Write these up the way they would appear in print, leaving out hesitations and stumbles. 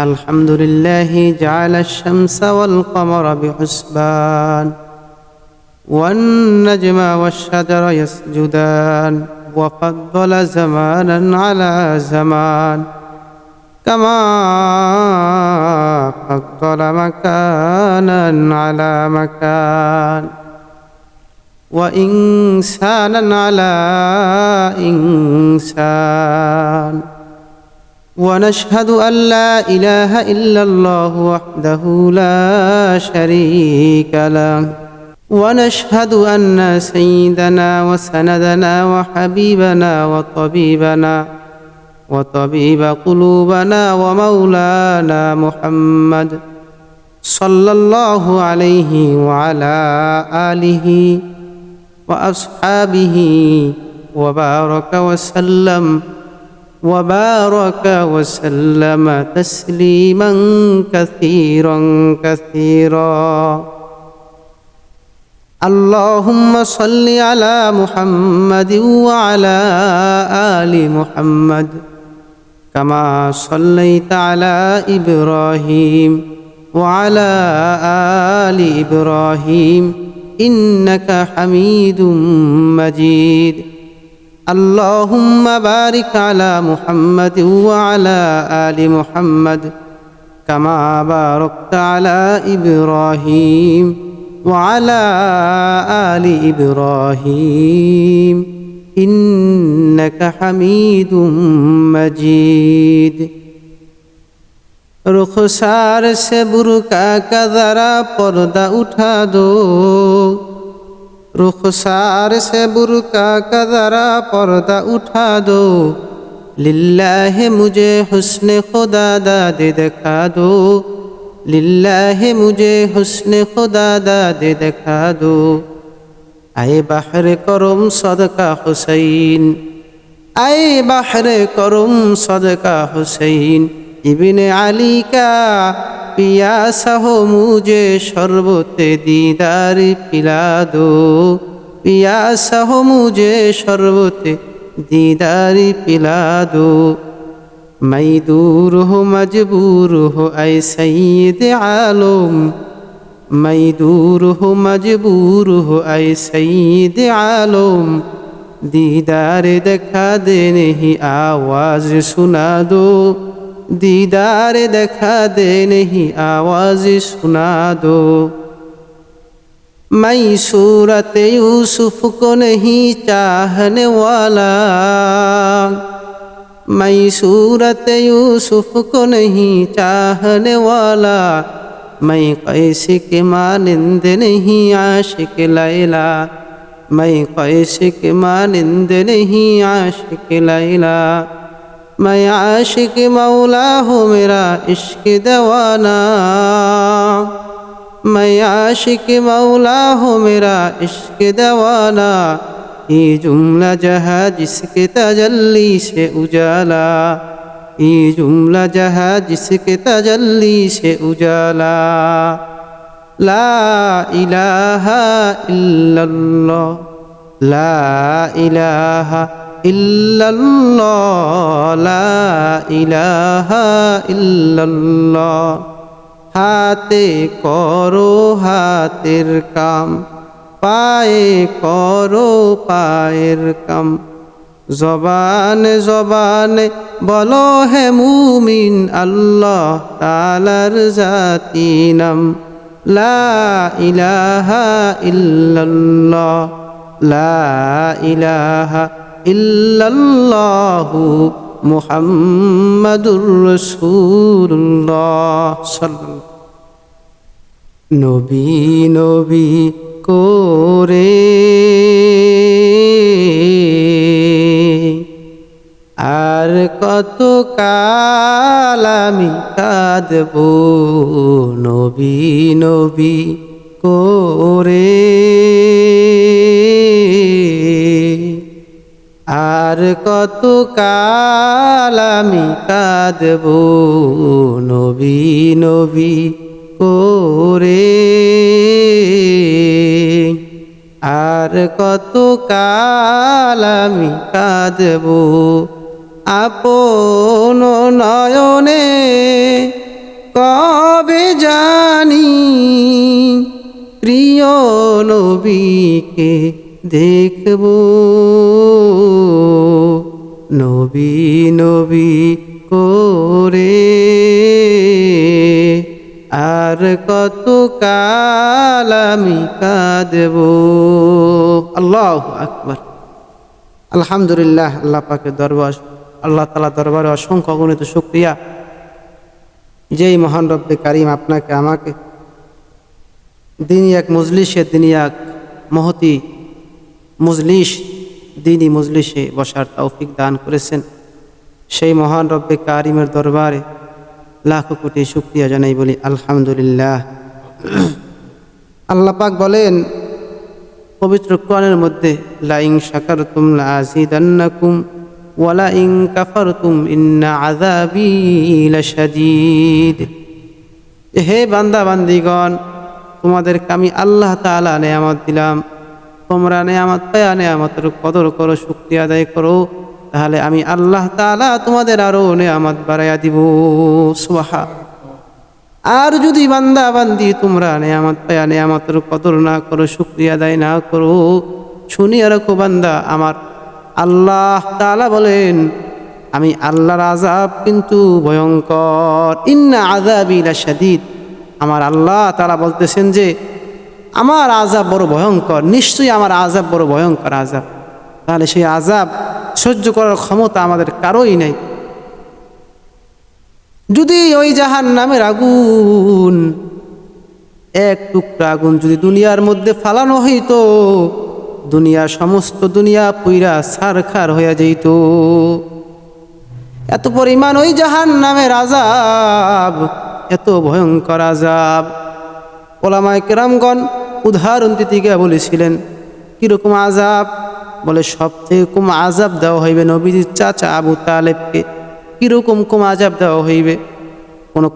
الحمد لله جعل الشمس والقمر بحسبان والنجم والشجر يسجدان وفضل زمانا على زمان كما فضل مكانا على مكان وإنسانا على إنسان ونشهد أن لا إله إلا الله وحده لا شريك له ونشهد أن سيدنا وسندنا وحبيبنا وطبيب قلوبنا ومولانا محمد صلى الله عليه وعلى آله وأصحابه وبارك وسلم تسليما كثيرا اللهم صل على محمد وعلى آل محمد كما صليت على إبراهيم وعلى آل إبراهيم إنك حميد مجيد اللهم بارك على محمد وعلى آل محمد كما باركت على إبراهيم وعلى آل إبراهيم إنك حميد مجيد रुखसार से बुरका का जरा पर्दा उठा दो रुखसार से बुरका का जरा पर्दा उठा दो लिल्लाह मुझे हुस्न खुदा दादे दिखा दो लिल्लाह मुझे हुस्न खुदा दादे दिखा दो आए बहर करम सदका हुसैन आए बहर करम सदका हुसैन इब्ने अली का पियासा हो मुझे शरबते दीदार पिला दो पियासा हो मुझे शरबते दीदार पिला दो मैं दूर हो मजबूर हो ऐ सैयद आलम मैं दूर हो मजबूर हो ऐ सैयद आलम दीदार दिखा दे नहीं आवाज सुना दो दीदार दिखा दे नहीं आवाज सुना दो मैं सूरत यूसुफ को नहीं चाहने वाला मैं सूरत यूसुफ को नहीं चाहने वाला मैं कैसे के मानिंद नहीं आशिक लैला मैं कैसे के मानिंद नहीं आशिक लैला मैं आशिक मौला हूँ मेरा इश्क दवाना मैं आशिक मौला हूँ मेरा इश्क दवाना ये जुमला जहाँ जिसके तजल्ली से उजाला ये जुमला जहाँ जिसके तजल्ली से उजाला ला इलाहा इल्लल्लाह ला इलाहा इल्लल्लाह ला इलाहा इल्लल्लाह हाथे करो हाथेर काम पाए करो पाएर काम जबान जबान बोलो है मुमिन अल्लाह तालार जाती नाम ला इलाहा इल्लल्लाह ला इलाहा इल्लल्लाहु मुहम्मदुर रसूलुल्लाह नबी नबी कोरे আর কত কাল আমি কাঁদবো নবী নবী করে আর কত কাল আমি কাঁদবো নবী নবী করে আর কত কাল আমি কাঁদবো আপন নয়নে পরে জানি প্রিয় নবীকে দেখব, নবী নবী করে আর কত কাল আমি কাঁদব। আল্লাহু আকবার। আলহামদুলিল্লাহ, আল্লাহ পাকের দরবার, আল্লাহ তাআলা দরবারে অসংখ্য অগণিত শুকরিয়া, যেই মহান রব্বে কারিম আপনাকে আমাকে দিনী এক মজলিসে, দিনী এক মহতি মজলিস, দিনী মজলিসে বসার তৌফিক দান করেছেন। সেই মহান রব্বে কারিমের দরবারে লাখো কোটি শুকরিয়া জানাই, বলি আলহামদুলিল্লাহ। আল্লাহ পাক বলেন পবিত্র কোরআনের মধ্যে, লা ইন শাকারতুম লা আযীদান্নাকুম ওয়া লা ইন কাফারতুম ইন্না আযাবী লাশাদীদ। হে বান্দা বান্দিগণ, তোমাদেরকে আমি আল্লাহ তাআলা নেয়ামত দিলাম, তোমরা নেয়ামত পায়া নেয়ামতের কদর করো, শুকরিয়া আদায় করো, তাহলে আমি আল্লাহ তাআলা তোমাদের আরো নেয়ামত বাড়াইয়া দিব। সুবহান। আর যদি বান্দা বান্দি তোমরা নেয়ামত পায়া নেয়ামতের কদর না করো, শুকরিয়া আদায় না করো, শুনিয়া রাখো বান্দা, আমার আল্লাহ তাআলা বলেন আমি আল্লাহর আযাব কিন্তু ভয়ঙ্কর। ইন্না আযাবী লাশাদীদ। আমার আল্লাহ তাআলা বলতেছেন যে আমার আযাব বড় ভয়ঙ্কর, নিশ্চয়ই আমার আযাব বড় ভয়ঙ্কর আযাব। তাহলে সেই আযাব সহ্য করার ক্ষমতা আমাদের কারোই নাই। যদি ওই জাহান্নামের আগুন, এক টুকরা আগুন যদি দুনিয়ার মধ্যে ফালানো হইতো, দুনিয়া সমস্ত দুনিয়া পুইরা ছারখার হইয়া যাইত। এত পরিমাণ ওই জাহান্নামের আযাব, এত ভয়ঙ্কর আযাব। ওলামায়ে কেরামগণ উদাহরণ দিতে গিয়ে বলেছিলেন কিরকম আযাব, বলে সবথেকে কম আযাব দেওয়া হইবে নবীজির চাচা আবু তালেবকে। কিরকম কম আযাব দেওয়া হইবে?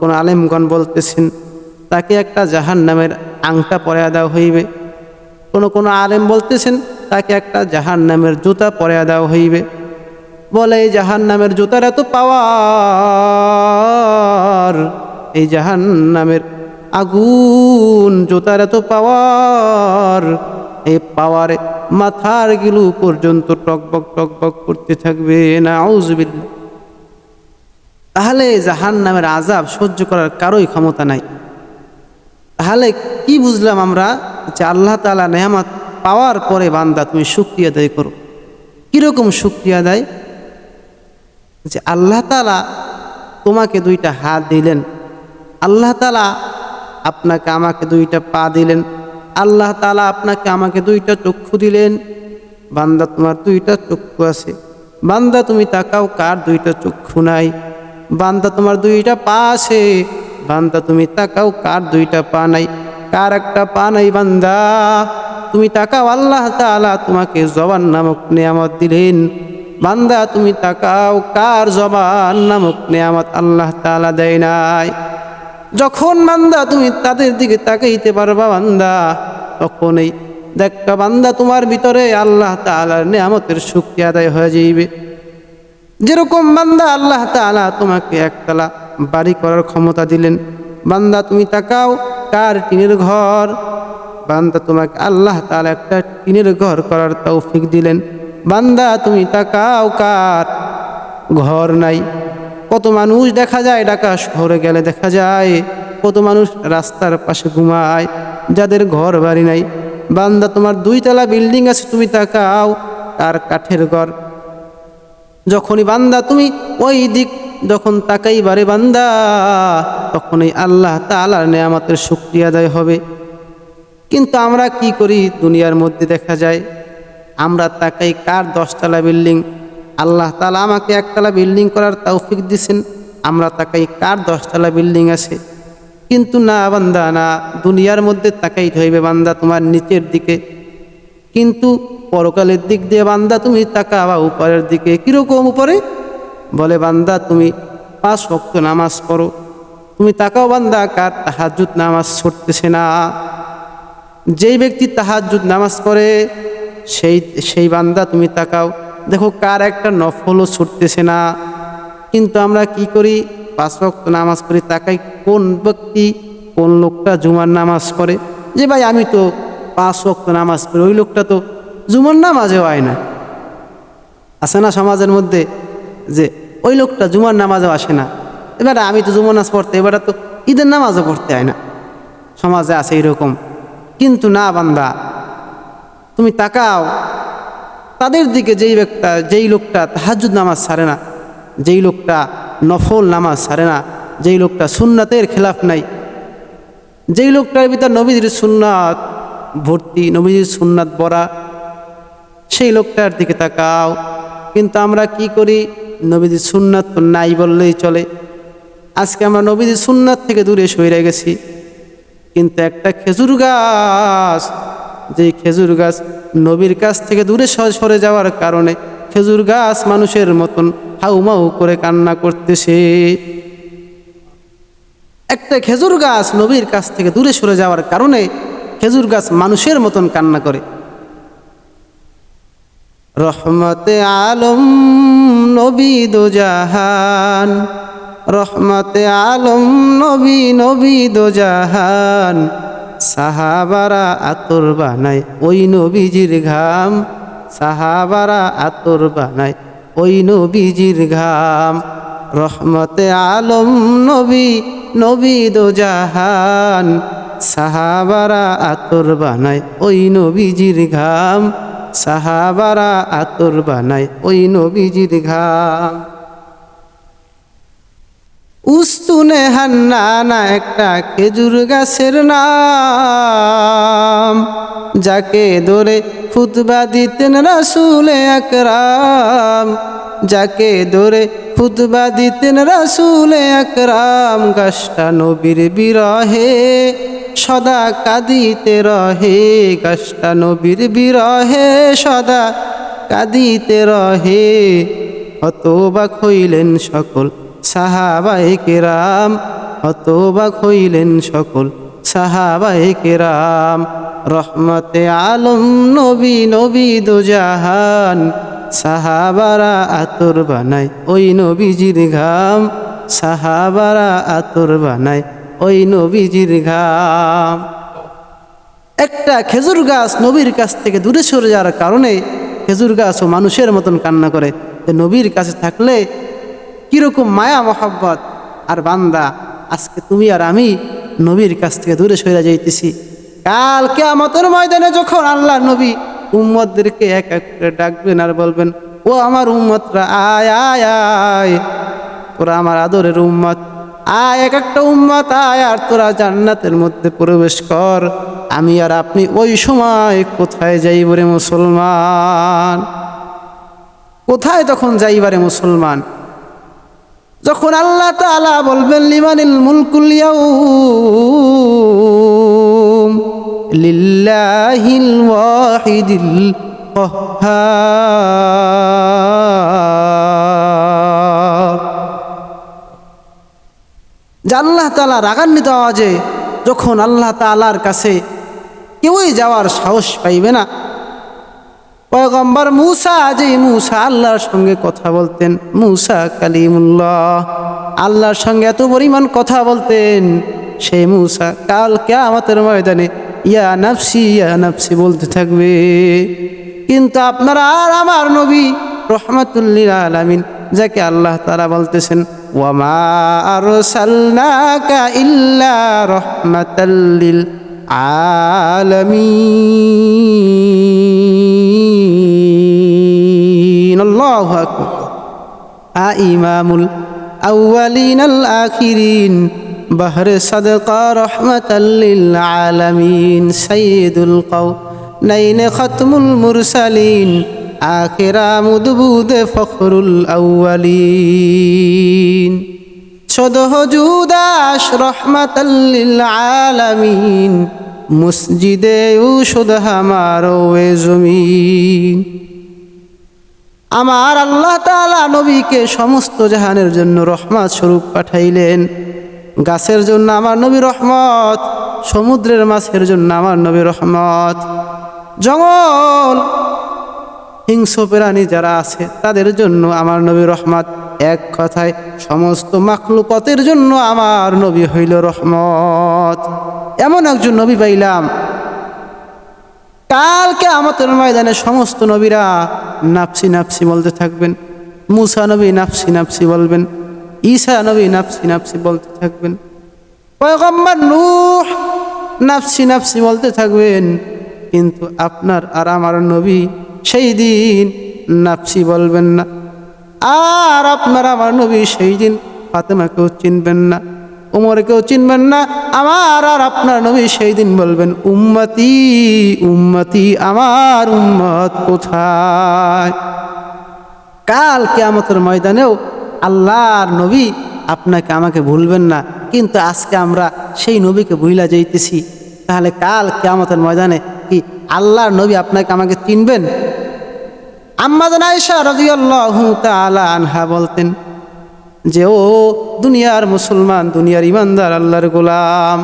কোন আলেমগণ বলতেছেন তাকে একটা জাহান্নামের আংটা পরাইয়া দেওয়া হইবে। কোন আলেম বলতেছেন তাকে একটা জাহান্নামের জুতা পরাইয়া দেওয়া হইবে। বলে এই জাহান্নামের জুতার এত পাওয়ার, এই জাহান্নামের আগুন জুতার এত পাওয়ার, এই পাওয়ারে মাথার গিলু পর্যন্ত টকবক টকবক করতে থাকবে। নাউযুবিল্লাহ। তাহলে জাহান্নামের আযাব সহ্য করার কারোই ক্ষমতা নাই। তাহলে কি বুঝলাম আমরা? যে আল্লাহ তাআলা নেয়ামত পাওয়ার পরে বান্দা তুমি শুকরিয়া আদায় করো। কিরকম শুকরিয়া আদায়? যে আল্লাহ তাআলা তোমাকে দুইটা হাত দিলেন, আল্লাহ তাআলা আপনাকে আমাকে দুইটা পা দিলেন, আল্লাহ তাআলা আপনাকে আমাকে দুইটা চক্ষু দিলেন। বান্দা তোমার দুইটা চক্ষু আছে, বান্দা তুমি তাকাও কার দুইটা চক্ষু নাই? বান্দা তোমার দুইটা পা আছে, বান্দা তুমি তাকাও কার দুইটা পা নাই? কার একটা পা নাই বান্দা তুমি তাকাও, আল্লাহ তাআলা তোমাকে জবান নামক নেয়ামত দিলেন। বান্দা তুমি তাকাও কার জবান নামক নেয়ামত আল্লাহ তাআলা দেয় নাই। যখন বান্দা তুমি তাদের দিকে তাকাইতে পারবা বান্দা, তখনই দেখা বান্দা তোমার ভিতরে আল্লাহ তাআলার নেয়ামতের শুকরিয়া আদায় হয়ে যাইবে। যেরকম বান্দা আল্লাহ তাআলা তোমাকে একতলা বাড়ি করার ক্ষমতা দিলেন, বান্দা তুমি তাকাও কার টিনের ঘর? বান্দা তোমাকে আল্লাহ তাআলা একটা টিনের ঘর করার তৌফিক দিলেন। বান্দা তুমি তাকাও কার ঘর নাই? কত মানুষ দেখা যায় ঢাকা শহরে গেলে দেখা যায় কত মানুষ রাস্তার পাশে ঘুমায়, যাদের ঘর বাড়ি নাই। বান্দা তোমার দুইতলা বিল্ডিং আছে, তুমি তাকাও তার কাঠের ঘর। যখনই বান্দা তুমি ওই দিক যখন তাকাইবারে বান্দা, তখনই আল্লাহ তাআলার নেয়ামতের শুকরিয়া আদায় হবে। কিন্তু আমরা কি করি? দুনিয়ার মধ্যে দেখা যায় আমরা তাকাই কার 10তলা বিল্ডিং, আল্লাহ তাআলা আমাকে একতলা বিল্ডিং করার তৌফিক দিয়েছেন, আমরা তাকাই কার 10তলা বিল্ডিং আছে। কিন্তু না বান্দা, না, দুনিয়ার মধ্যে তাকাইতে হইবে বান্দা তোমার নিচের দিকে, কিন্তু পরকালের দিক দিয়ে বান্দা তুমি তাকাবা উপরের দিকে। কিরকম উপরে? বলে বান্দা তুমি 5 ওয়াক্ত নামাজ পড়ো, তুমি তাকাও বান্দা কার তাহাজ্জুদ নামাজ ছুটতেছে না। যেই ব্যক্তি তাহাজ্জুদ নামাজ পড়ে সেই বান্দা তুমি তাকাও, দেখো কার একটা নফলও ছুটতেছে না। কিন্তু আমরা কি করি? 5 ওয়াক্ত নামাজ পড়ি, তাকাই কোন ব্যক্তি কোন লোকটা জুমার নামাজ পড়ে, যে ভাই আমি তো 5 ওয়াক্ত নামাজ পড়ি, ওই লোকটা তো জুমার নামাজেও হয় না। আছে না সমাজের মধ্যে যে ওই লোকটা জুমার নামাজেও আসে না, এবারে আমি তো জুমার নামাজ পড়তে, এবারে তো ঈদের নামাজও পড়তে হয় না। সমাজে আছে এরকম। কিন্তু না বান্দা, তুমি তাকাও তাদের দিকে, যেই লোকটা তাহাজ্জুদ নামাজ ছাড়ে না, যেই লোকটা নফল নামাজ ছাড়ে না, যেই লোকটা সুন্নাতের খেলাফ নাই, যেই লোকটার ভিতর নবীজির সুন্নাত ভর্তি, নবীজির সুন্নাত ভরা, সেই লোকটার দিকে তাকাও। কিন্তু আমরা কি করি, নবীজির সুন্নাত তো নাই বললেই চলে। আজকে আমরা নবীজির সুন্নাত থেকে দূরে সরে গেছি। কিন্তু একটা খেজুর গাছ, যে খেজুর গাছ নবীর কাছ থেকে দূরে সরে যাওয়ার কারণে খেজুর গাছ মানুষের মতন হাউমাউ করে কান্না করতেছে। একটা খেজুর গাছ নবীর কাছ থেকে দূরে সরে যাওয়ার কারণে খেজুর গাছ মানুষের মতন কান্না করে। রহমতে আলম নবী দো জাহান, রহমতে আলম নবী, নবী দো জাহান, সাহাবারা আতর বানায় ওই নবীজির ঘাম, সাহাবারা আতর বানায় ওই নবীজির ঘাম। রহমতে আলম নবী, নবী দো জাহান, সাহাবারা আতর বানায় ওই নবীজির ঘাম, সাহাবারা আতর বানায় ওই নবীজির ঘাম। উস্তুনে হান্নানা একটা খেজুর গাছের নাম, যাকে ধরে খুতবা দিতেন রাসূলে আকরাম, যাকে ধরে খুতবা দিতেন রাসূলে আকরাম। গাছটা নবীর বিরহে সদা কাঁদিতে রহে, গাছটা নবীর বিরহে সদা কাঁদিতে রহে। হতবাক হইলেন সকল সাহাবায়ে কেরাম, হতবাক হইলেন সকল সাহাবায়ে কেরাম। রহমতে আলম নবী, নবী দো জাহান, সাহাবারা আতর বানায় ওই নবীজির ঘাম, সাহাবারা আতর বানায় ওই নবীজির ঘাম। একটা খেজুর গাছ নবীর কাছ থেকে দূরে সরে যাওয়ার কারণে খেজুর গাছও মানুষের মতন কান্না করে। নবীর কাছে থাকলে কিরকম মায়া মহব্বত। আর বান্দা, আজকে তুমি আর আমি নবীর কাছ থেকে দূরে সরে যাইতেছি। কাল কিয়ামতের ময়দানে যখন আল্লাহ নবী উম্মতদেরকে এক এক করে ডাকবেন আর বলবেন, ও আমার উম্মতরা আয় আয় আয়, তোরা আমার আদরের উম্মত আয়, এক একটা উম্মত আয় আর তোরা জান্নাতের মধ্যে প্রবেশ কর। আমি আর আপনি ওই সময় কোথায় যাইব রে মুসলমান? কোথায় তখন যাইবারে মুসলমান? যখন আল্লাহ তাআলা বলবেন লিমানিল মুলকুল ইয়াউম লিল্লাহিল ওয়াহিদিল কাহ্হার। যে আল্লাহ তাআলা রাগান্বিত আওয়াজে যখন আল্লাহ তাআলার কাছে কেউই যাওয়ার সাহস পাইবে না। পয়গম্বর মূসা, যে মূসা আল্লাহর সঙ্গে কথা বলতেন, মূসা কালিমুল্লাহ, আল্লাহর সঙ্গে এত পরিমাণ কথা বলতেন, সেই মূসা কাল কিয়ামতের ময়দানে ইয়া নাফসি বলতে থাকবে। কিন্তু আপনারা আর আমার নবী রহমাতুল লিল আলামিন, যাকে আল্লাহ তাআলা বলতেছেন ওয়া মা আরসালনাকা ইল্লা রাহমাতাল লিল আলামিন। আল্লাহু আকবার। ইমামুল আউয়ালিন আল আখিরিন, বাহরে সাদকা রহমাতাল লিল আলামিন, সাইয়্যিদুল কাওনাইন খাতমুল মুরসালিন, আখিরা মুদবুদে ফখরুল আউয়ালিন। সদহ জুদাস রহমাতাল লিল আলামিন, মসজিদে উশুদ হামারো এ জমিন। আমার আল্লাহ তাআলা নবীকে সমস্ত জাহানের জন্য রহমত স্বরূপ পাঠাইলেন। গাছের জন্য আমার নবী রহমত, সমুদ্রের মাছের জন্য আমার নবী রহমত, জঙ্গল হিংস্র প্রাণী যারা আছে তাদের জন্য আমার নবী রহমত। এক কথায় সমস্ত মাখলুকতের জন্য আমার নবী হইল রহমত। এমন একজন নবী পাইলাম, কালকে কিয়ামতের ময়দানে সমস্ত নবীরা নাফসি নাফসি বলতে থাকবেন। মুসা নবী নাফসি নাফসি বলবেন, ঈসা নবী নাফসি নাফসি বলতে থাকবেন, পয়গম্বর নূহ নাফসি নাফসি বলতে থাকবেন। কিন্তু আপনার আর আমার নবী সেই দিন নাফসি বলবেন না। আর আপনার আমার নবী সেই দিন ফাতেমাকেও চিনবেন না, উমরকেও চিনবেন না। আমার আর আপনার নবী সেই দিন বলবেন, উম্মতি উম্মতি, আমার উম্মত কোথায়? কাল কিয়ামতের ময়দানেও আল্লাহর নবী আপনাকে আমাকে ভুলবেন না, কিন্তু আজকে আমরা সেই নবীকে ভুইলা যাইতেছি। তাহলে কাল কিয়ামতের ময়দানে কি আল্লাহর নবী আপনাকে আমাকে চিনবেন? আম্মা জান আয়েশা রাদিয়াল্লাহু তাআলা আনহা বলতেন যে, ও দুনিয়ার মুসলমান, দুনিয়ার ইমানদার আল্লাহর গোলাম,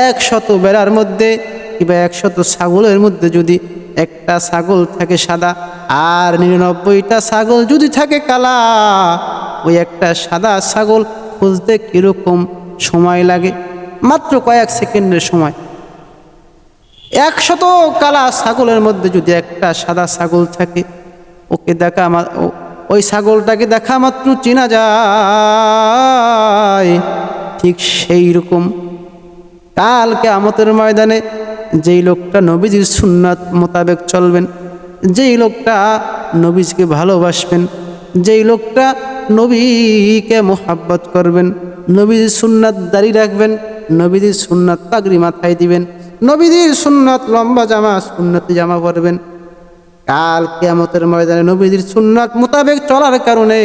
100 বেড়ার মধ্যে কিংবা 100 ছাগলের মধ্যে যদি একটা ছাগল থাকে সাদা আর 99টা ছাগল যদি থাকে কালা, ওই একটা সাদা ছাগল খুঁজতে কিরকম সময় লাগে? মাত্র কয়েক সেকেন্ডের সময়। 100 কালা ছাগলের মধ্যে যদি একটা সাদা ছাগল থাকে, ওকে দেখা ওই ছাগলটাকে দেখা মাত্র চেনা যায়। ঠিক সেই রকম কাল কিয়ামতের ময়দানে যেই লোকটা নবীজির সুন্নাত মোতাবেক চলবেন, যেই লোকটা নবীজিকে ভালোবাসবেন, যেই লোকটা নবীকে মোহাব্বত করবেন, নবীজির সুন্নাত দাড়ি রাখবেন, নবীজির সুন্নাত পাগড়ি মাথায় দিবেন, নবীজির সুন্নাত লম্বা জামা সুন্নতি জামা পরবেন, কাল কিয়ামতের ময়দানে নবীজির সুন্নাত মোতাবেক চলার কারণে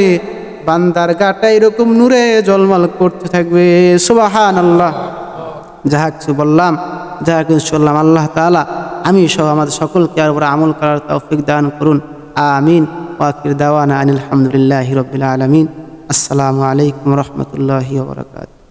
বান্দার গাটা এরকম নূরে জলমল করতে থাকবে। সুবহানাল্লাহ। যাহা কিছু বললাম, যাহা কিছু শুনলাম, আল্লাহ তাআলা আমি সহ আমাদের সকলকে আর উপর আমল করার তৌফিক দান করুন। আমিন। ওয়া আখির দাওয়ানা আনিল হামদুলিল্লাহি রাব্বিল আলামিন। আসসালামু আলাইকুম ওয়া রাহমাতুল্লাহি ওয়া বারাকাতুহু।